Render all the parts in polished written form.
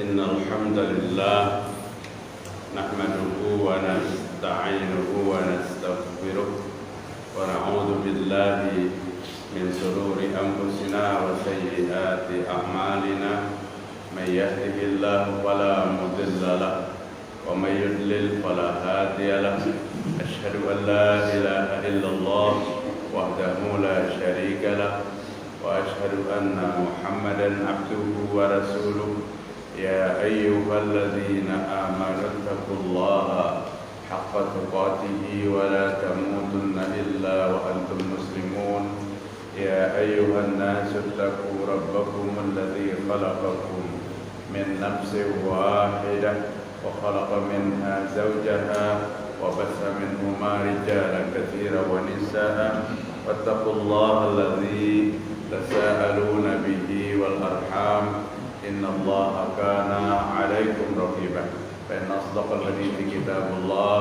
إن الحمد لله نحمده ونستعينه ونستغفره ونعوذ بالله من شرور أنفسنا وسيئات أعمالنا من يهده الله فلا مضل له ومن يضلل فلا هادي له أشهد أن لا إله إلا الله وحده لا شريك له وأشهد أن محمدا عبده ورسوله يا أيها الذين آمنوا اتقوا الله حق تقاته ولا تموتن إلا وأنتم مسلمون يا أيها الناس اتقوا ربكم الذي خلقكم من نفس واحدة وخلق منها زوجها وبث منهما رجالا كثيرا ونساء واتقوا الله الذي تساءلون به والأرحام إن الله كان عليكم رقيبا فإن أصدق الحديث كتاب الله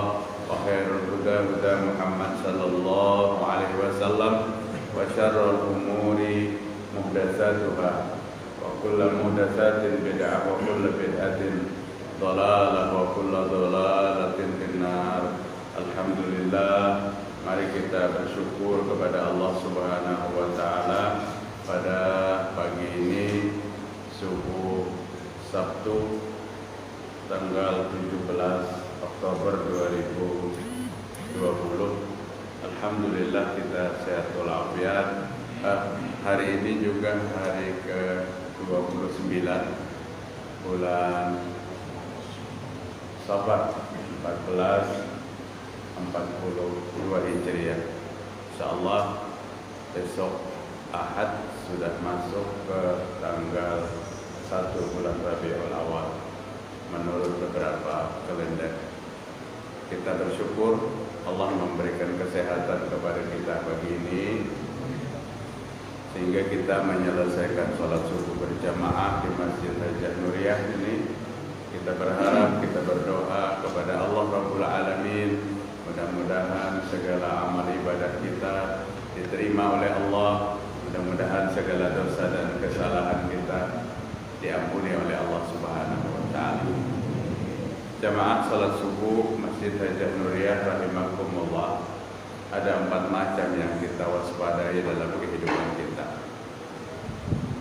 وخير الهدى هدى محمد صلى الله عليه وسلم وشر الأمور محدثاتها وكل محدثات بدعة وكل بدعة ضلالة وكل ضلالة في النار. Alhamdulillah, mari kita bersyukur kepada Allah Subhanahu wa taala pada pagi ini subuh Sabtu tanggal 17 Oktober 2020. Alhamdulillah kita sehat walafiat. Hari ini juga hari ke-29 bulan Safar 1442 Hijriah. Insyaallah besok Ahad sudah masuk ke tanggal 1 bulan Rabiul Awal menurut beberapa kalender. Kita bersyukur Allah memberikan kesehatan kepada kita pagi ini sehingga kita menyelesaikan sholat subuh berjamaah di Masjid Hajjah Nuriyah ini. Kita berharap, kita berdoa kepada Allah Rabbul Alamin, mudah-mudahan segala amal ibadah kita diterima oleh Allah, mudah-mudahan segala dosa dan kesalahan kita diampuni oleh Allah Subhanahu wa taala. Jamaah salat subuh Masjid Hajjah Nuriyah rahimakumullah, ada 4 macam yang kita waspadai dalam kehidupan kita.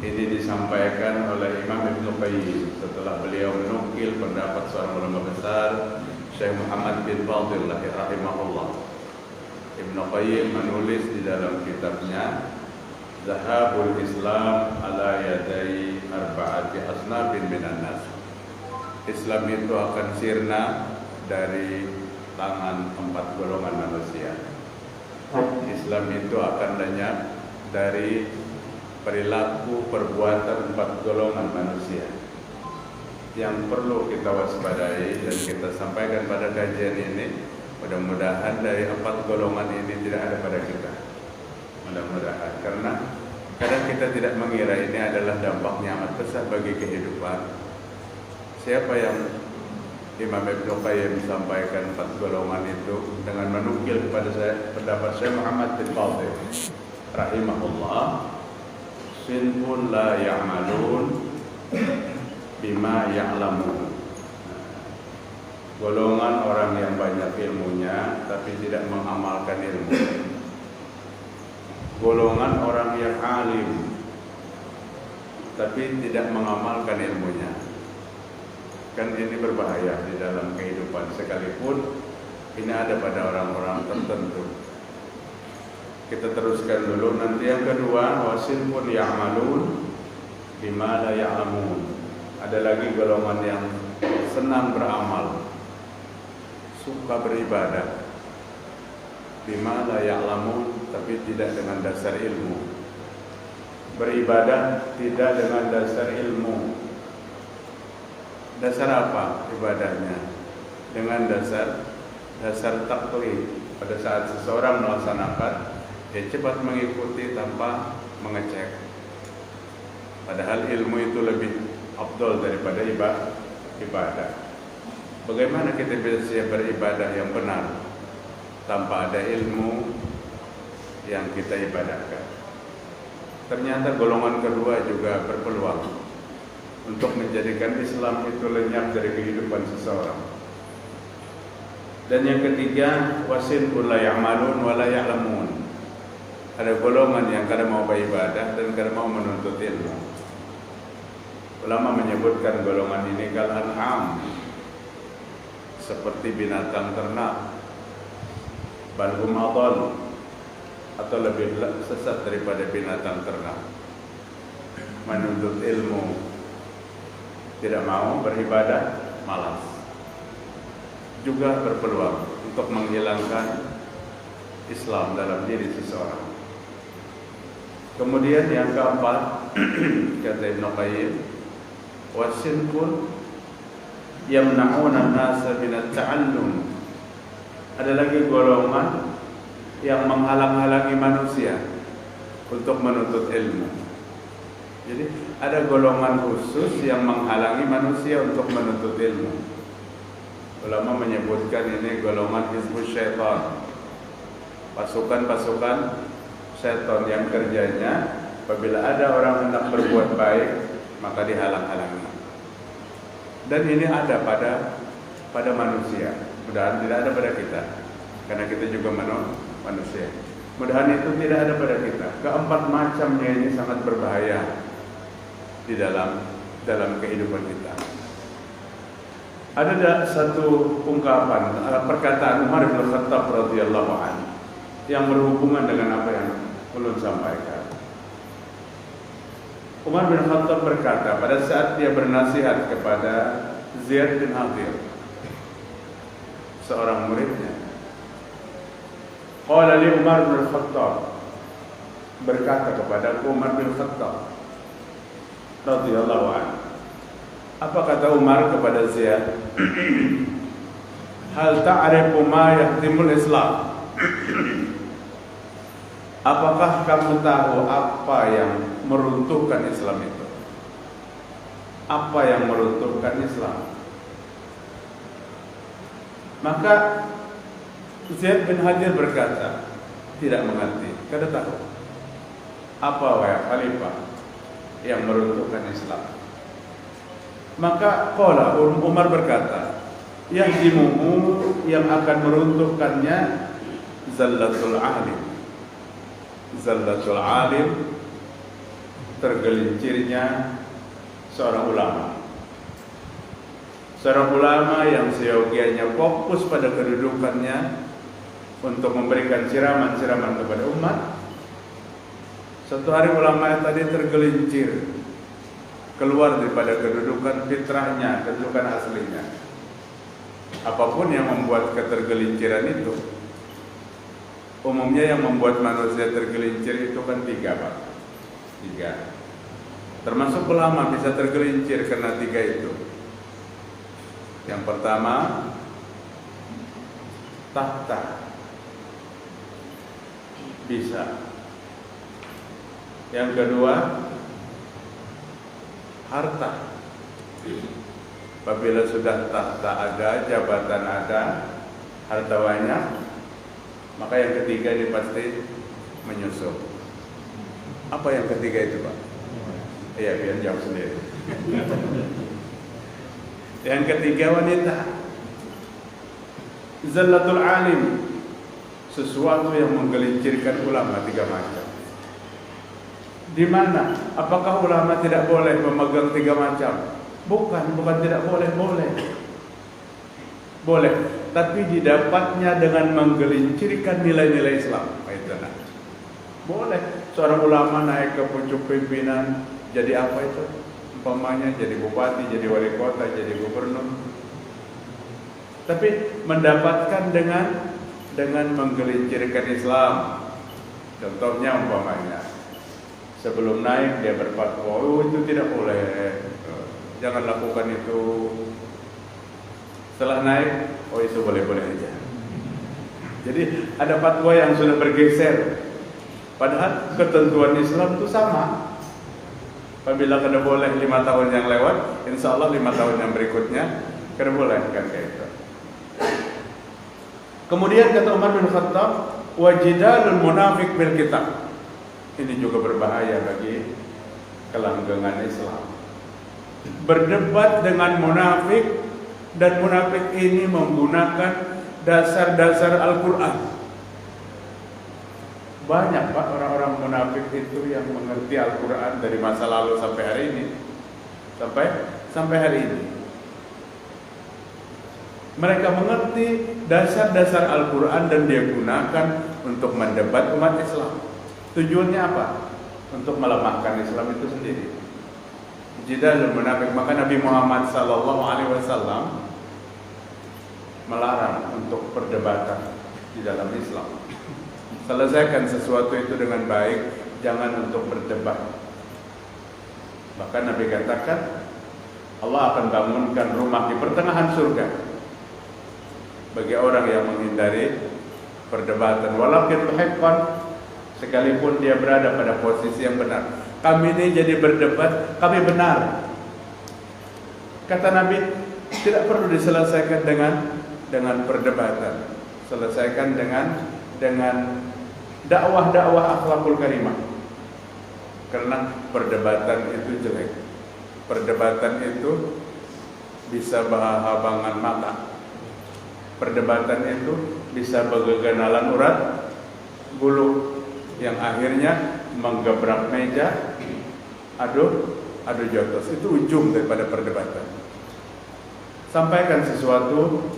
Ini disampaikan oleh Imam Ibnu Qayyim setelah beliau menukil pendapat seorang ulama besar, Syekh Muhammad bin Fadil rahimahullah. Ibnu Qayyim menulis di dalam kitabnya Zahabul Islam ala yadai arba'ati asnafin minan nas. Islam itu akan sirna dari tangan 4 golongan manusia. Islam itu akan lenyap dari perilaku perbuatan 4 golongan manusia. Yang perlu kita waspadai dan kita sampaikan pada kajian ini, mudah-mudahan dari 4 golongan ini tidak ada pada kita. Mudah-mudahan, karena kadang kita tidak mengira ini adalah dampaknya amat besar bagi kehidupan. Siapa yang Imam Ibnu Qayyim sampaikan 4 golongan itu dengan menukil kepada saya pendapat Syekh Muhammad bin Fadil rahimahullah, sinfun la ya'malun bima ya'lamun. Golongan orang yang banyak ilmunya tapi tidak mengamalkan ilmu. Golongan orang yang alim tapi tidak mengamalkan ilmunya. Kan ini berbahaya di dalam kehidupan, sekalipun ini ada pada orang-orang tertentu. Kita teruskan dulu. Nanti yang kedua, wasinfun ya'malun bima la ya'lamun. Ada lagi golongan yang senang beramal, suka beribadah, bima la ya'lamun, tapi tidak dengan dasar ilmu. Beribadah tidak dengan dasar ilmu. Dasar apa ibadahnya? Dengan dasar taklid. Pada saat seseorang melaksanakan, dia cepat mengikuti tanpa mengecek. Padahal ilmu itu lebih afdal daripada ibadah. Bagaimana kita bisa beribadah yang benar tanpa ada ilmu yang kita ibadahkan? Ternyata golongan kedua juga berpeluang untuk menjadikan Islam itu lenyap dari kehidupan seseorang. Dan yang ketiga, wasinun la ya'malun wa la ya'lamun. Ada golongan yang kadang mau beribadah dan kadang mau menuntut ilmu. Ulama menyebutkan golongan ini kal an'am, seperti binatang ternak, bal hum adall, atau lebih sesat daripada binatang ternak. Menuntut ilmu, tidak mau beribadah, malas. Juga berpeluang untuk menghilangkan Islam dalam diri seseorang. Kemudian yang keempat, kata Ibnu Qayyim, wasinfun yamna'una an-nasa min at-ta'allum. Ada lagi golongan yang menghalang-halangi manusia untuk menuntut ilmu. Jadi ada golongan khusus yang menghalangi manusia untuk menuntut ilmu. Ulama menyebutkan ini golongan hizbus syaitan, pasukan-pasukan syaitan yang kerjanya apabila ada orang hendak berbuat baik maka dihalang-halangi. Dan ini ada pada manusia. Mudah-mudahan tidak ada pada kita, karena kita juga manusia. Mudah-mudahan itu tidak ada pada kita. Keempat macamnya ini sangat berbahaya di dalam kehidupan kita. Ada satu ungkapan, perkataan Umar bin Khattab radhiyallahu anhu yang berhubungan dengan apa yang ulun sampaikan. Umar bin Khattab berkata pada saat dia bernasihat kepada Ziyad bin Hadir, seorang muridnya. Qala li Umar bin Khattab, berkata kepada Umar bin Khattab radhiyallahu anhu. Apa kata Umar kepada Ziyad? Hal ta'rifu ma yahtimul Islam? Apakah kamu tahu apa yang meruntuhkan Islam itu? Apa yang meruntuhkan Islam? Maka Zaid bin Hadir berkata, tidak mengerti. Kada tahu. Apa wahai khalifah yang meruntuhkan Islam? Maka qala Umar berkata, yahdimuhu, yang akan meruntuhkannya zallatul alim. Zallatul alim, tergelincirnya seorang ulama. Seorang ulama yang seyogianya fokus pada kedudukannya untuk memberikan siraman-siraman kepada umat. Suatu hari ulama yang tadi tergelincir, keluar daripada kedudukan fitrahnya, kedudukan aslinya. Apapun yang membuat ketergelinciran itu, umumnya yang membuat manusia tergelincir itu kan tiga, Pak. Tiga. Termasuk ulama bisa tergelincir karena tiga itu. Yang pertama, tahta, bisa. Yang kedua, harta. Apabila sudah tahta ada, jabatan ada, harta banyak, maka yang ketiga ini pasti menyusul. Apa yang ketiga itu, Pak? Iya, biar jawab sendiri. Yang ketiga, wanita. Zallatul alim, sesuatu yang menggelincirkan ulama, tiga macam. Di mana? Apakah ulama tidak boleh memegang tiga macam? Bukan tidak boleh. Boleh, tapi didapatnya dengan menggelincirkan nilai-nilai Islam. Itu nah. Boleh seorang ulama naik ke pucuk pimpinan, jadi apa itu? Umpamanya jadi bupati, jadi wali kota, jadi gubernur. Tapi mendapatkan dengan menggelincirkan Islam. Contohnya umpamanya, sebelum naik dia berfatwa, oh itu tidak boleh, jangan lakukan itu. Setelah naik, oh itu boleh-boleh aja. Jadi ada fatwa yang sudah bergeser, padahal ketentuan Islam itu sama. Apabila kada boleh 5 tahun yang lewat, insya Allah 5 tahun yang berikutnya kada boleh, kan kayak itu. Kemudian kata Umar bin Khattab, wajidalul munafik bil kitab. Ini juga berbahaya bagi kelanggengan Islam. berdebat dengan munafik, dan munafik ini menggunakan dasar-dasar Al-Quran. Banyak Pak orang-orang munafik itu yang mengerti Al-Quran dari masa lalu sampai hari ini, sampai hari ini. Mereka mengerti dasar-dasar Al-Quran dan dia gunakan untuk mendebat umat Islam. Tujuannya apa? Untuk melemahkan Islam itu sendiri. Jidalul munafik. Maka Nabi Muhammad SAW melarang untuk perdebatan di dalam Islam. Selesaikan sesuatu itu dengan baik, jangan untuk berdebat. Bahkan Nabi katakan Allah akan bangunkan rumah di pertengahan surga bagi orang yang menghindari perdebatan. Walakin muhiqqan, sekalipun dia berada pada posisi yang benar. Kami ini jadi berdebat, kami benar. Kata Nabi, tidak perlu diselesaikan dengan perdebatan. Selesaikan dengan dakwah akhlakul karimah. Karena perdebatan itu jelek. Perdebatan itu bisa berhabangan mata. Perdebatan itu bisa bergeganalan urat bulu yang akhirnya menggebrak meja, adu jotos. Itu ujung daripada perdebatan. Sampaikan sesuatu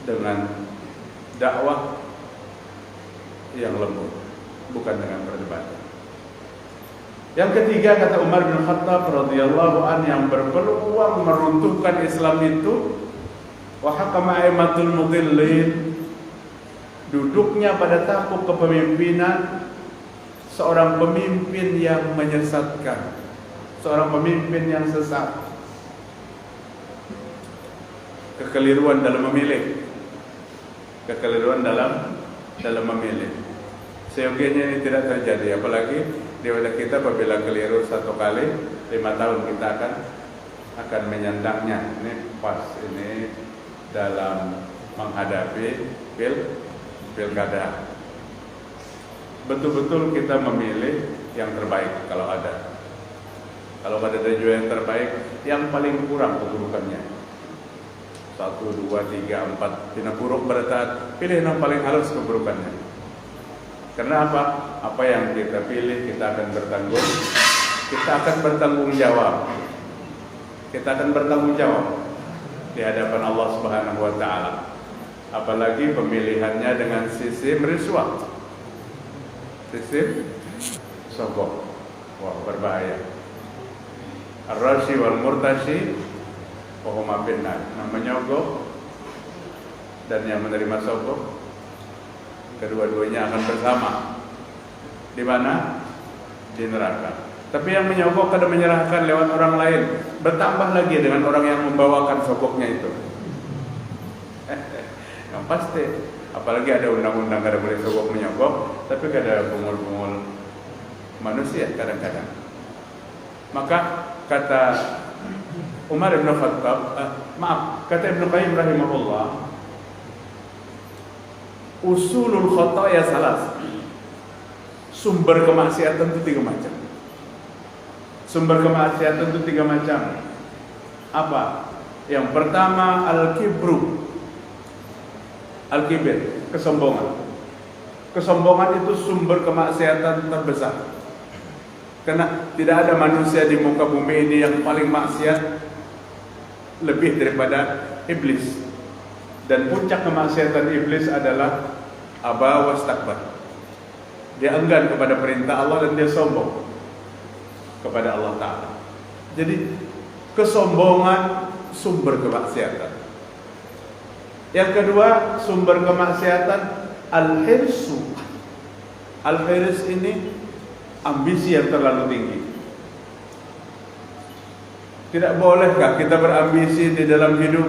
dengan dakwah yang lembut, bukan dengan perdebatan. Yang ketiga, kata Umar bin Khattab radhiyallahu an, yang berpeluang meruntuhkan Islam itu wa hakama aimatul mudillin, duduknya pada tampuk kepemimpinan seorang pemimpin yang menyesatkan, seorang pemimpin yang sesat, kekeliruan dalam memilih, kekeliruan dalam memilih. Seyogianya ini tidak terjadi, apalagi di wilayah kita apabila keliru satu kali 5 tahun kita akan menyandangnya. Ini pas ini dalam menghadapi pilkada. Betul-betul kita memilih yang terbaik kalau ada. Kalau ada juga yang terbaik, yang paling kurang keburukannya. 1, 2, 3, 4 tina buruk bertaat, pilih yang paling halus keburukannya. Karena apa? Apa yang kita pilih kita akan bertanggung jawab. Kita akan bertanggung jawab di hadapan Allah Subhanahu wa taala. Apalagi pemilihannya dengan sistem rishwah, sistem sogok. Wah, berbahaya. Ar-rashi wal murtashi wa huma finnar. Menyogok dan yang menerima sogok, kedua-duanya akan bersama. Di mana? Di neraka. Tapi yang menyogok dan menyerahkan lewat orang lain, bertambah lagi dengan orang yang membawakan sogoknya itu. Yang pasti, apalagi ada undang-undang kada boleh sogok menyogok, tapi kada bungul-bungul manusia kadang-kadang. Maka kata Umar bin Khattab, kata Ibnu Qayyim rahimahullah, usulul khataya salas. Sumber kemaksiatan itu 3 macam. Sumber kemaksiatan itu 3 macam. Apa? Yang pertama al-kibru. Al-kibir, kesombongan. Kesombongan itu sumber kemaksiatan terbesar. Karena tidak ada manusia di muka bumi ini yang paling maksiat lebih daripada iblis. Dan puncak kemaksiatan iblis adalah aba wastakbar. Dia enggan kepada perintah Allah dan dia sombong kepada Allah Ta'ala. Jadi kesombongan sumber kemaksiatan. Yang kedua, sumber kemaksiatan al-hirsu. Al-hirs ini ambisi yang terlalu tinggi. Tidak bolehkah kita berambisi di dalam hidup?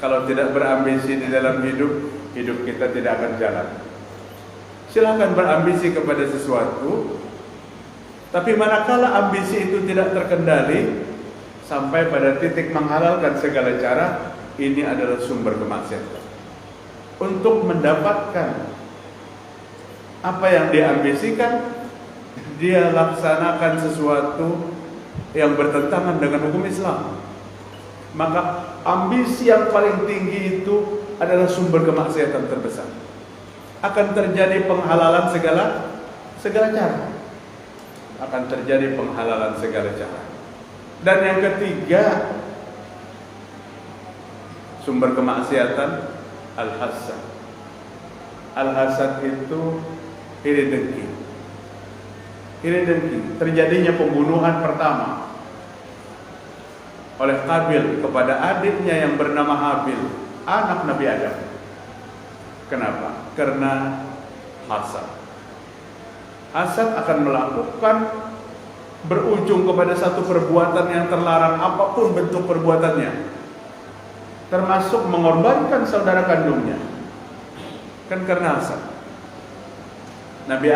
Kalau tidak berambisi di dalam hidup, hidup kita tidak akan jalan. Silakan berambisi kepada sesuatu, tapi manakala ambisi itu tidak terkendali sampai pada titik menghalalkan segala cara, ini adalah sumber kemaksiatan. Untuk mendapatkan apa yang dia ambisikan, dia laksanakan sesuatu yang bertentangan dengan hukum Islam. Maka ambisi yang paling tinggi itu adalah sumber kemaksiatan terbesar. Akan terjadi penghalalan segala cara. Akan terjadi penghalalan segala cara. Dan yang ketiga, sumber kemaksiatan al-hasad. Al-hasad itu iri dengki. Iri dengki, terjadinya pembunuhan pertama oleh Qabil kepada adiknya yang bernama Habil, anak Nabi Adam. Kenapa? Karena hasad. Hasad akan melakukan berujung kepada satu perbuatan yang terlarang, apapun bentuk perbuatannya, termasuk mengorbankan saudara kandungnya. Kan karena hasad. Nabi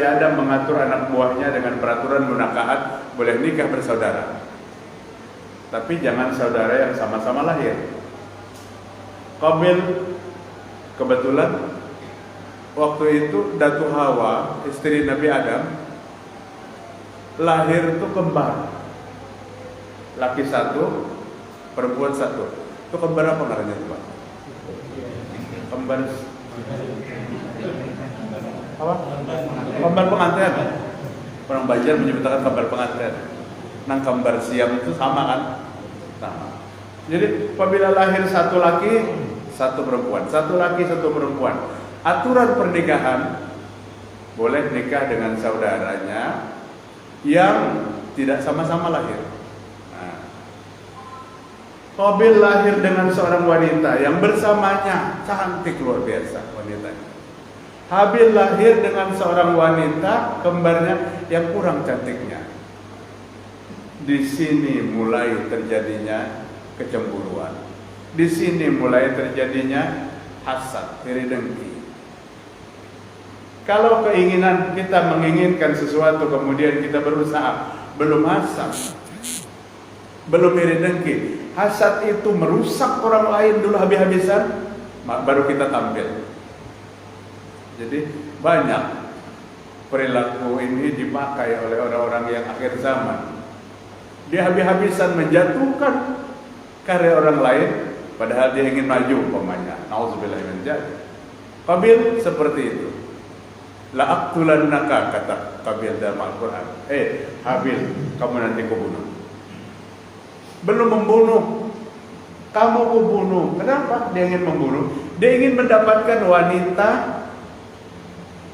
Adam mengatur anak buahnya dengan peraturan munakahat, boleh nikah bersaudara, tapi jangan saudara yang sama-sama lahir. Qabil kebetulan waktu itu Datu Hawa, istri Nabi Adam, lahir itu kembar, laki satu, perempuan satu. Itu kembar apa namanya itu, Pak? Kembar apa? Kembar pengantin. Orang Banjar menyebutkan kembar pengantin. Nang kembar siam itu sama kan? Sama. Jadi apabila lahir satu laki, satu perempuan, satu laki, satu perempuan, aturan pernikahan boleh nikah dengan saudaranya yang tidak sama-sama lahir. Qabil lahir dengan seorang wanita yang bersamanya cantik luar biasa wanitanya. Habil lahir dengan seorang wanita kembarnya yang kurang cantiknya. Di sini mulai terjadinya kecemburuan. Di sini mulai terjadinya hasad, iri dengki. Kalau keinginan kita menginginkan sesuatu kemudian kita berusaha, belum hasad, belum iri dengki, hasad itu merusak orang lain dulu habis-habisan, baru kita tampil. Jadi banyak perilaku ini dipakai oleh orang-orang yang akhir zaman. Dia habis-habisan menjatuhkan karya orang lain, padahal dia ingin maju umpamanya. Nauzubillahi min dzalik. Qabil seperti itu. La aqtulannaka, kata Qabil dalam Al-Quran. Habil, kamu nanti kubunuh. Belum membunuh, kamu kubunuh. Kenapa dia ingin membunuh? Dia ingin mendapatkan wanita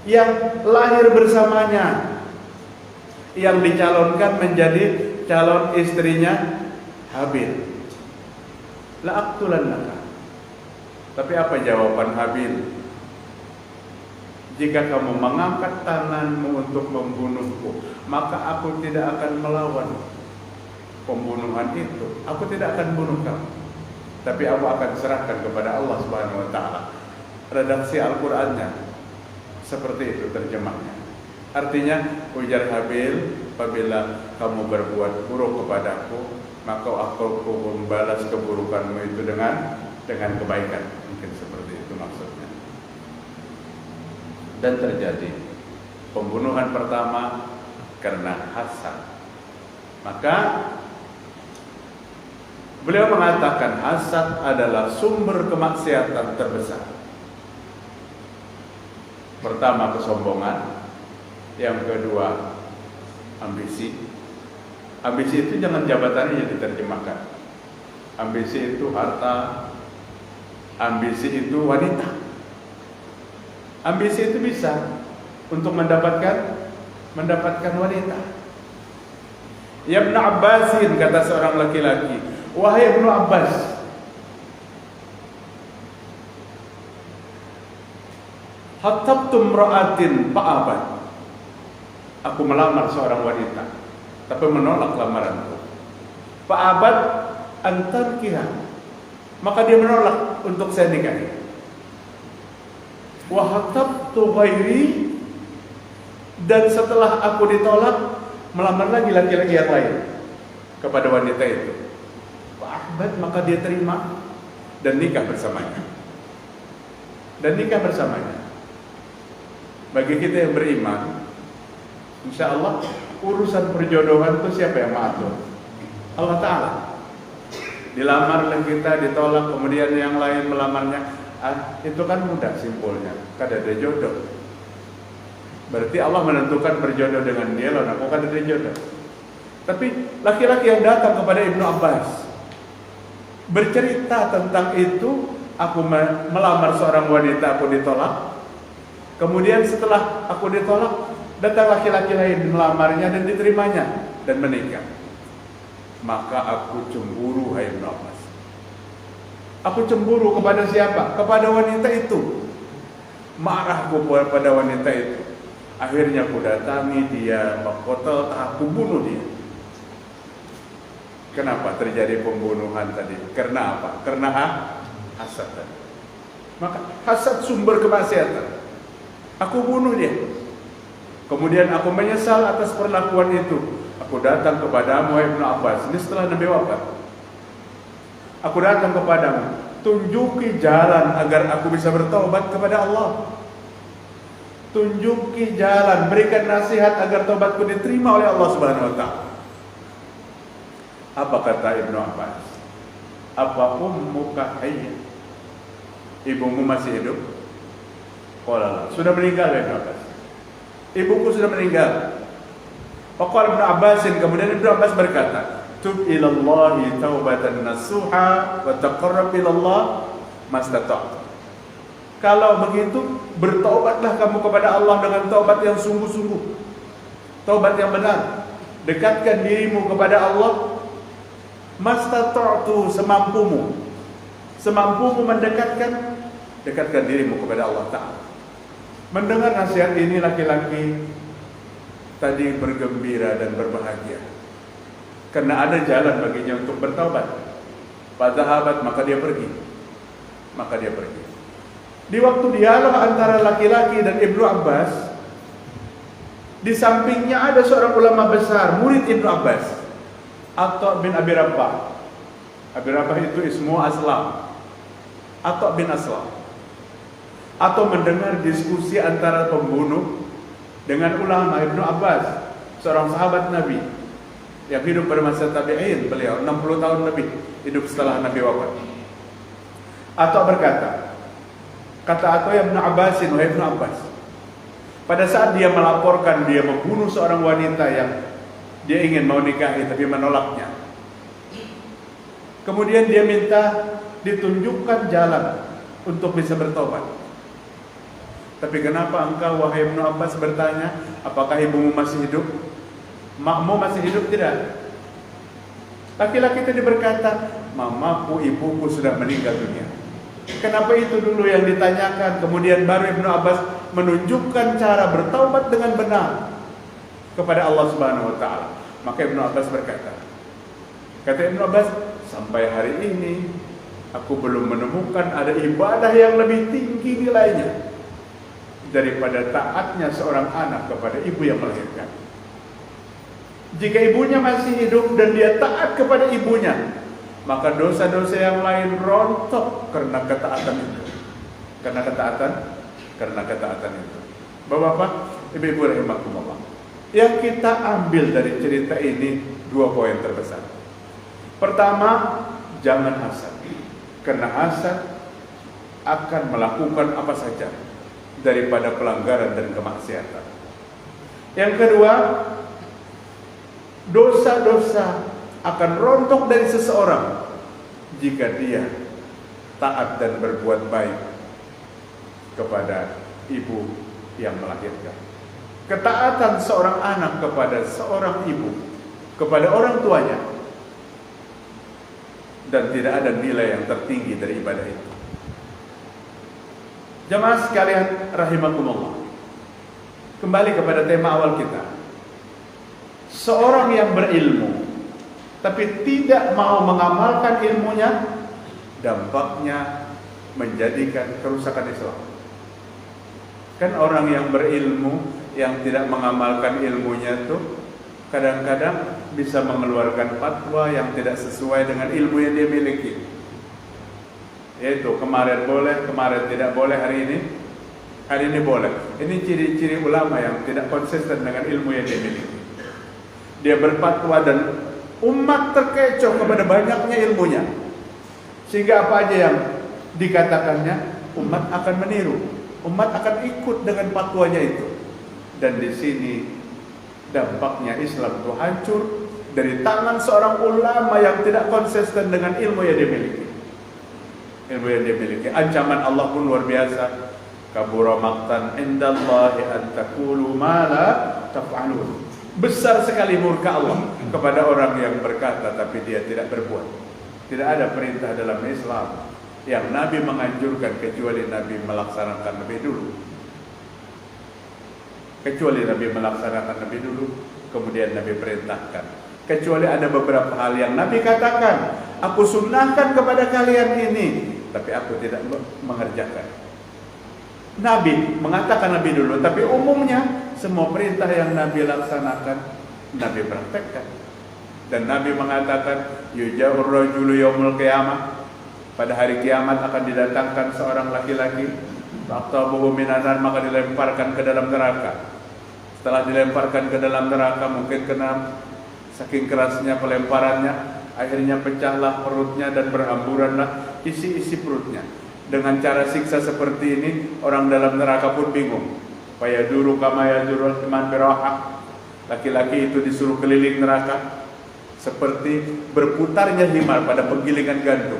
yang lahir bersamanya, yang dicalonkan menjadi calon istrinya Habil. La aqtulannaka. Tapi apa jawaban Habil? Jika kamu mengangkat tanganmu untuk membunuhku, maka aku tidak akan melawan pembunuhan itu. Aku tidak akan bunuh kamu, tapi aku akan serahkan kepada Allah Subhanahu wa taala. Redaksi Al-Qur'annya seperti itu terjemahnya. Artinya ujar Habil, apabila kamu berbuat buruk kepadaku, maka aku membalas keburukanmu itu dengan kebaikan. Mungkin seperti itu maksudnya. Dan terjadi pembunuhan pertama karena hasad. Maka beliau mengatakan hasad adalah sumber kemaksiatan terbesar. Pertama kesombongan, yang kedua ambisi. Ambisi itu jangan jabatannya yang diterjemahkan. Ambisi itu harta, ambisi itu wanita. Ambisi itu bisa untuk mendapatkan wanita. Ya Ibnu Abbasin, kata seorang laki-laki, wahai Ibnu Abbas, hatabtu imra'atin fa'abat. Aku melamar seorang wanita, tapi menolak lamaranku. Fa'abat an tarkiha. Maka dia menolak untuk saya nikahi. Wa hatabtu ghairi. Dan setelah aku ditolak, melamar lagi laki-laki yang lain kepada wanita itu. Fa'abat, maka dia terima dan nikah bersamanya. Bagi kita yang beriman, insya Allah urusan perjodohan itu siapa yang mengatur? Allah Ta'ala. Dilamar oleh kita, ditolak, kemudian yang lain melamarnya. Itu kan mudah simpulnya, kada ada jodoh. Berarti Allah menentukan berjodoh dengan dia, lalu aku kada ada jodoh. Tapi laki-laki yang datang kepada Ibnu Abbas bercerita tentang itu, aku melamar seorang wanita, aku ditolak. Kemudian setelah aku ditolak, datang laki-laki lain melamarnya dan diterimanya dan menikah. Maka aku cemburu, hai Ibnu Abbas. Aku cemburu kepada siapa? Kepada wanita itu. Marahku kepada wanita itu. Akhirnya aku datangi dia, bakotel, aku bunuh dia. Kenapa terjadi pembunuhan tadi? Karena apa? Karena hasad tadi. Maka hasad sumber kemaksiatan. Aku bunuh dia. Kemudian aku menyesal atas perlakuan itu. Aku datang kepadamu, Ibnu Abbas. Ini setelah Nabi wafat. Aku datang kepadamu, tunjuki jalan agar aku bisa bertobat kepada Allah. Tunjuki jalan, berikan nasihat agar tobatku diterima oleh Allah Subhanahu wa Ta'ala. Apa kata Ibnu Abbas? Apa ummuka hayya? Ibumu masih hidup? Qala, sudah meninggal Ibnu Abbas. Ibuku sudah meninggal. Faqala Ibnu Abbas, kemudian Ibnu Abbas berkata, tub ilallahi taubatan nasuha wa taqarrab ilallah mastata'. Kalau begitu, bertaubatlah kamu kepada Allah dengan taubat yang sungguh-sungguh, taubat yang benar. Dekatkan dirimu kepada Allah mastata'tu, semampumu. Semampumu mendekatkan, dekatkan dirimu kepada Allah Ta'ala. Mendengar nasihat ini, laki-laki tadi bergembira dan berbahagia karena ada jalan baginya untuk bertaubat. Fadhahabat, maka dia pergi. Di waktu dialog antara laki-laki dan Ibnu Abbas, di sampingnya ada seorang ulama besar, murid Ibnu Abbas, Atha bin Abi Rabah. Abi Rabah itu ismu Aslam. Atha bin Aslam. Atau mendengar diskusi antara pembunuh dengan ulama Ibnu Abbas, seorang sahabat Nabi yang hidup pada masa tabi'in. Beliau 60 tahun lebih hidup setelah Nabi wafat. Atau berkata, kata Atha ya Ibnu Abbasin, wahai Ibnu Abbas, pada saat dia melaporkan dia membunuh seorang wanita yang dia ingin mau nikahi tapi menolaknya, kemudian dia minta ditunjukkan jalan untuk bisa bertobat. Tapi kenapa engkau, wahai Ibnu Abbas, bertanya, apakah ibumu masih hidup? Makmu masih hidup? Tidak. Laki-laki tadi berkata, mamaku, ibuku sudah meninggal dunia. Kenapa itu dulu yang ditanyakan? Kemudian baru Ibnu Abbas menunjukkan cara bertaubat dengan benar kepada Allah Subhanahu wa Ta'ala. Maka Ibnu Abbas berkata, kata Ibnu Abbas, sampai hari ini aku belum menemukan ada ibadah yang lebih tinggi nilainya daripada taatnya seorang anak kepada ibu yang melahirkan. Jika ibunya masih hidup dan dia taat kepada ibunya, maka dosa-dosa yang lain rontok karena ketaatan itu. Karena ketaatan itu. Bapak-bapak, ibu-ibu rahimakumullah. Yang kita ambil dari cerita ini dua poin terbesar. Pertama, jangan hasad. Karena hasad akan melakukan apa saja daripada pelanggaran dan kemaksiatan. Yang kedua, dosa-dosa akan rontok dari seseorang jika dia taat dan berbuat baik kepada ibu yang melahirkan. Ketaatan seorang anak kepada seorang ibu, kepada orang tuanya, dan tidak ada nilai yang tertinggi dari ibadah itu. Jemaah sekalian rahimakumullah, kembali kepada tema awal kita. Seorang yang berilmu tapi tidak mau mengamalkan ilmunya, dampaknya menjadikan kerusakan Islam. Kan orang yang berilmu yang tidak mengamalkan ilmunya itu kadang-kadang bisa mengeluarkan fatwa yang tidak sesuai dengan ilmu yang dia miliki. Yaitu kemarin boleh, kemarin tidak boleh, hari ini boleh. Ini ciri-ciri ulama yang tidak konsisten dengan ilmu yang dia miliki. Dia berfatwa dan umat terkecoh kepada banyaknya ilmunya. Sehingga apa aja yang dikatakannya, umat akan meniru, umat akan ikut dengan fatwanya itu. Dan di sini dampaknya Islam itu hancur dari tangan seorang ulama yang tidak konsisten dengan ilmu yang dia miliki. Ilmu yang dia miliki. Ancaman Allah pun luar biasa. Kabura maqtan indallahi an taqulu ma la taf'alun. Besar sekali murka Allah kepada orang yang berkata tapi dia tidak berbuat. Tidak ada perintah dalam Islam yang Nabi menganjurkan kecuali Nabi melaksanakan lebih dulu. Kecuali Nabi melaksanakan lebih dulu, kemudian Nabi perintahkan. Kecuali ada beberapa hal yang Nabi katakan, aku sunnahkan kepada kalian ini, tapi aku tidak mengerjakan. Nabi mengatakan lebih dulu, tapi umumnya semua perintah yang Nabi laksanakan, Nabi praktekkan. Dan Nabi mengatakan, yuja'ur rajulu yaumul qiyamah, pada hari kiamat akan didatangkan seorang laki-laki, faqtabuhu minan nar, maka dilemparkan ke dalam neraka. Setelah dilemparkan ke dalam neraka, mungkin kena saking kerasnya pelemparannya, akhirnya pecahlah perutnya dan berhamburanlah isi-isi perutnya. Dengan cara siksa seperti ini, orang dalam neraka pun bingung. Fayaduru kama yadurul himan birahah. Laki-laki itu disuruh keliling neraka seperti berputarnya himar pada penggilingan gandum.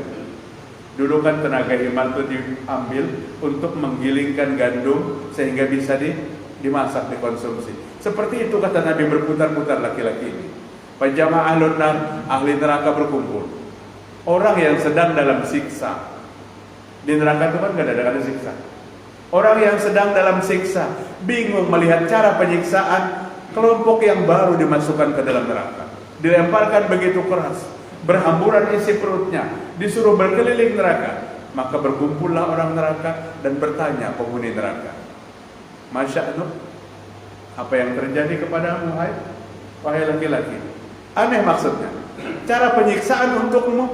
Dulu kan tenaga himar itu diambil untuk menggilingkan gandum sehingga bisa dimasak, dikonsumsi. Seperti itu kata Nabi, berputar-putar laki-laki ini. Fajama ahlun nar, ahli neraka berkumpul. Orang yang sedang dalam siksa. Di neraka itu kan gak ada siksa. Orang yang sedang dalam siksa bingung melihat cara penyiksaan kelompok yang baru dimasukkan ke dalam neraka. Dilemparkan begitu keras, berhamburan isi perutnya, disuruh berkeliling neraka. Maka berkumpullah orang neraka dan bertanya penghuni neraka, Masya'nu, apa yang terjadi kepadamu wahai laki-laki? Aneh maksudnya, cara penyiksaan untukmu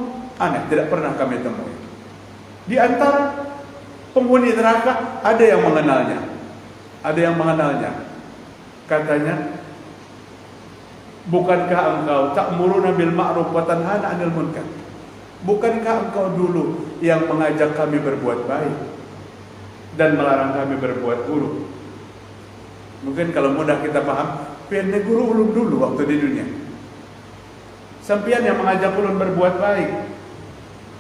aneh, tidak pernah kami temui. Di antara penghuni neraka ada yang mengenalnya. Ada yang mengenalnya. Katanya, bukankah engkau ta'muruna bil ma'ruf wa tanhana 'anil munkar? Bukankah engkau dulu yang mengajak kami berbuat baik dan melarang kami berbuat buruk? Mungkin kalau mudah kita paham, pian guru ulun dulu waktu di dunia. Sampian yang mengajak ulun berbuat baik,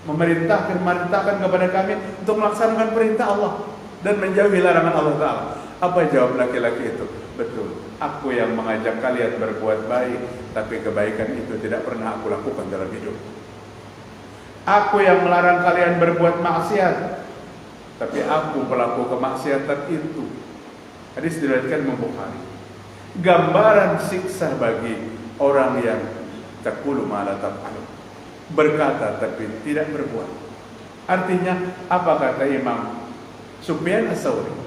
memerintahkan kepada kami untuk melaksanakan perintah Allah dan menjauhi larangan Allah Ta'ala. Apa jawab laki-laki itu? Betul, aku yang mengajak kalian berbuat baik, tapi kebaikan itu tidak pernah aku lakukan dalam hidup. Aku yang melarang kalian berbuat maksiat, tapi aku pelaku kemaksiatan itu. Hadis diriwayatkan Imam Bukhari. Gambaran siksa bagi orang yang taqulu ma la taf'alun, berkata tapi tidak berbuat. Artinya apa kata Imam Sufyan Ats-Tsauri?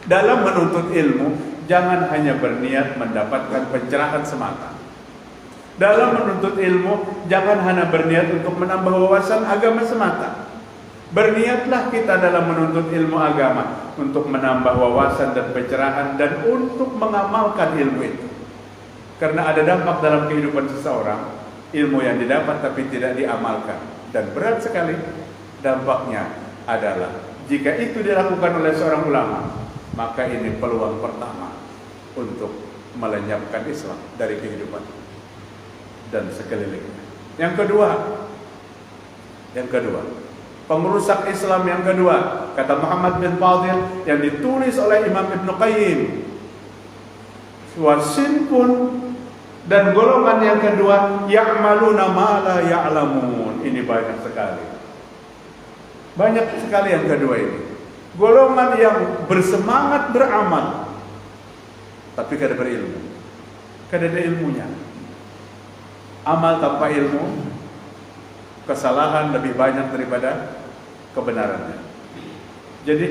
Dalam menuntut ilmu jangan hanya berniat mendapatkan pencerahan semata. Dalam menuntut ilmu jangan hanya berniat untuk menambah wawasan agama semata. Berniatlah kita dalam menuntut ilmu agama untuk menambah wawasan dan pencerahan dan untuk mengamalkan ilmu itu. Karena ada dampak dalam kehidupan seseorang, ilmu yang didapat tapi tidak diamalkan. Dan berat sekali dampaknya adalah jika itu dilakukan oleh seorang ulama, maka ini peluang pertama untuk melenyapkan Islam dari kehidupan dan sekelilingnya. Yang kedua, pengrusak Islam yang kedua, kata Muhammad bin Fadil yang ditulis oleh Imam Ibn Qayyim, wasinpun, dan golongan yang kedua, ya'maluna ma la ya'lamun. Ini banyak sekali. Banyak sekali yang kedua ini. Golongan yang bersemangat beramal tapi kada berilmu, kada ada ilmunya. Amal tanpa ilmu, kesalahan lebih banyak daripada kebenarannya. Jadi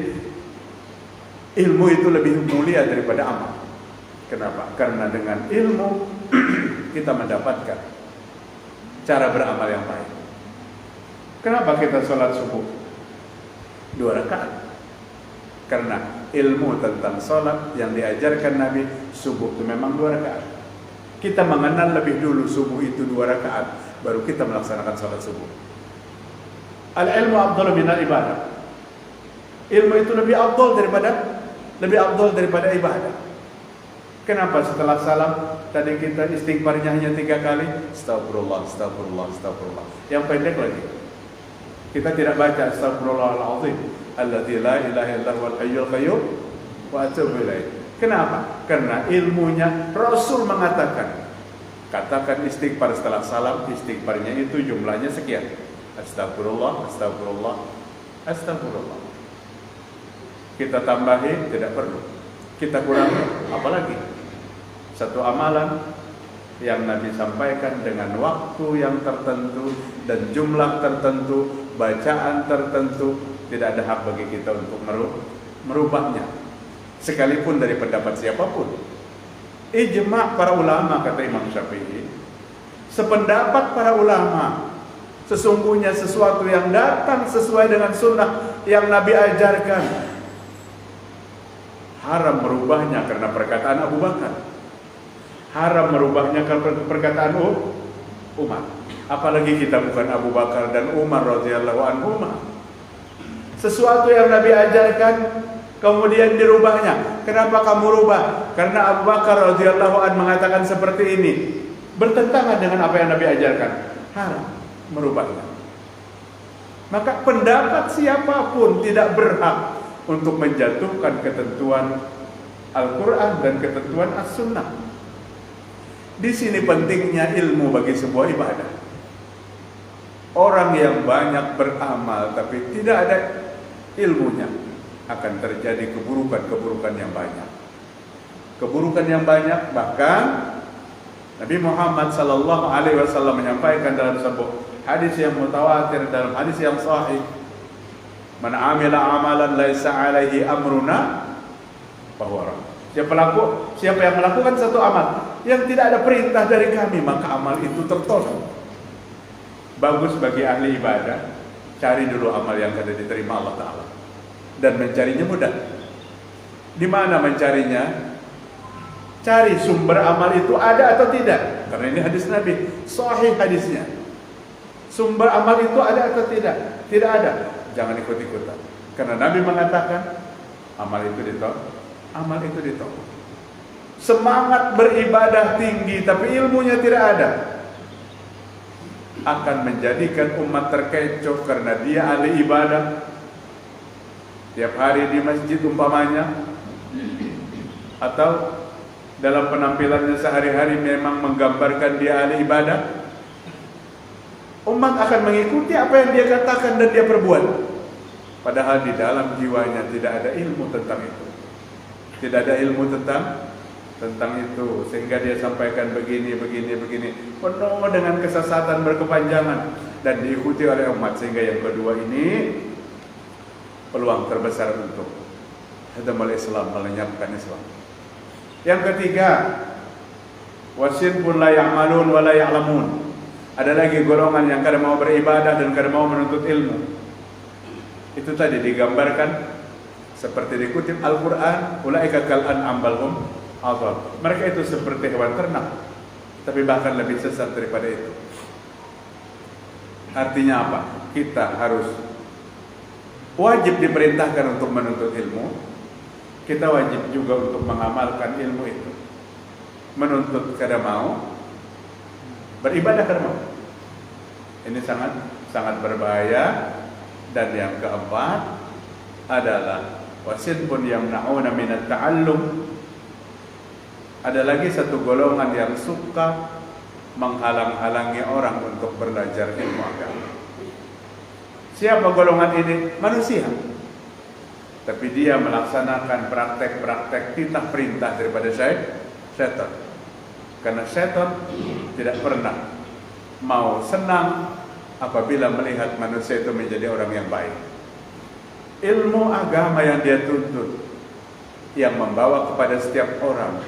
ilmu itu lebih mulia daripada amal. Kenapa? Karena dengan ilmu kita mendapatkan cara beramal yang baik. Kenapa kita sholat subuh 2 rakaat? Karena ilmu tentang sholat yang diajarkan Nabi, subuh itu memang 2 rakaat. Kita mengenal lebih dulu subuh itu 2 rakaat, baru kita melaksanakan salat subuh. Al-ilmu afdalu minal ibadah. Ilmu itu lebih afdal daripada ibadah. Kenapa setelah salam tadi kita istighfarnya hanya 3 kali? Astagfirullah, astagfirullah, astagfirullah. Yang pendek lagi. Kita tidak baca astagfirullahalazim alladzi la ilaha illa huwal hayyul qayyum wa atubu ilaih. Kenapa? Karena ilmunya Rasul mengatakan, katakan istighfar setelah salam, istighfarnya itu jumlahnya sekian. Astagfirullah, astagfirullah, astagfirullah. Kita tambahi tidak perlu. Kita kurangi apalagi. Satu amalan yang Nabi sampaikan dengan waktu yang tertentu dan jumlah tertentu, bacaan tertentu, tidak ada hak bagi kita untuk merubahnya, sekalipun dari pendapat siapapun. Ijma' para ulama, kata Imam Syafi'i, sependapat para ulama, sesungguhnya sesuatu yang datang sesuai dengan sunnah yang Nabi ajarkan, haram merubahnya karena perkataan Abu Bakar, haram merubahnya karena perkataan Umar. Apalagi kita bukan Abu Bakar dan Umar radhiyallahu anhuma. Sesuatu yang Nabi ajarkan kemudian dirubahnya. Kenapa kamu rubah? Karena Abu Bakar radhiyallahu anhu mengatakan seperti ini. Bertentangan dengan apa yang Nabi ajarkan. Haram merubahnya. Maka pendapat siapapun tidak berhak untuk menjatuhkan ketentuan Al-Quran dan ketentuan As-Sunnah. Di sini pentingnya ilmu bagi sebuah ibadah. Orang yang banyak beramal tapi tidak ada ilmunya, akan terjadi keburukan-keburukan yang banyak. Keburukan yang banyak, bahkan Nabi Muhammad sallallahu alaihi wasallam menyampaikan dalam sebuah hadis yang mutawatir, dalam hadis yang sahih, man amila amalan laisa alaihi amruna fahuwa rad. Siapa yang melakukan satu amal yang tidak ada perintah dari kami, maka amal itu tertolak. Bagus bagi ahli ibadah, cari dulu amal yang akan diterima Allah Ta'ala. Dan mencarinya mudah. Di mana mencarinya? Cari sumber amal itu ada atau tidak. Karena ini hadis Nabi, sahih hadisnya. Sumber amal itu ada atau tidak? Tidak ada. Jangan ikut-ikutan. Karena Nabi mengatakan, amal itu ditolak. Amal itu ditolak. Semangat beribadah tinggi, tapi ilmunya tidak ada, akan menjadikan umat terkecoh karena dia ahli ibadah. Tiap hari di masjid umpamanya, atau dalam penampilannya sehari-hari memang menggambarkan dia ahli ibadah, umat akan mengikuti apa yang dia katakan dan dia perbuat. Padahal di dalam jiwanya tidak ada ilmu tentang itu. Tidak ada ilmu tentang itu, sehingga dia sampaikan begini, penuh dengan kesesatan berkepanjangan dan diikuti oleh umat. Sehingga yang kedua ini peluang terbesar untuk hadamul Islam, melenyapkan Islam. Yang ketiga, wasinfun la ya'malun wa la ya'lamun. Ada lagi golongan yang kadang mau beribadah dan kadang mau menuntut ilmu. Itu tadi digambarkan seperti dikutip Al-Quran, ulaika kal an'am bal hum adall. Mereka itu seperti hewan ternak, tapi bahkan lebih sesat daripada itu. Artinya apa? Kita harus wajib diperintahkan untuk menuntut ilmu. Kita wajib juga untuk mengamalkan ilmu itu. Menuntut kada mau, beribadah kada mau. Ini sangat berbahaya. Dan yang keempat adalah wasinfun yamna'una minat ta'allum. Ada lagi satu golongan yang suka menghalang-halangi orang untuk belajar ilmu agama. Siapa golongan ini? Manusia. Tapi dia melaksanakan praktek-praktek titah perintah daripada syaitan. Karena syaitan tidak pernah mau senang apabila melihat manusia itu menjadi orang yang baik. Ilmu agama yang dia tuntut, yang membawa kepada setiap orang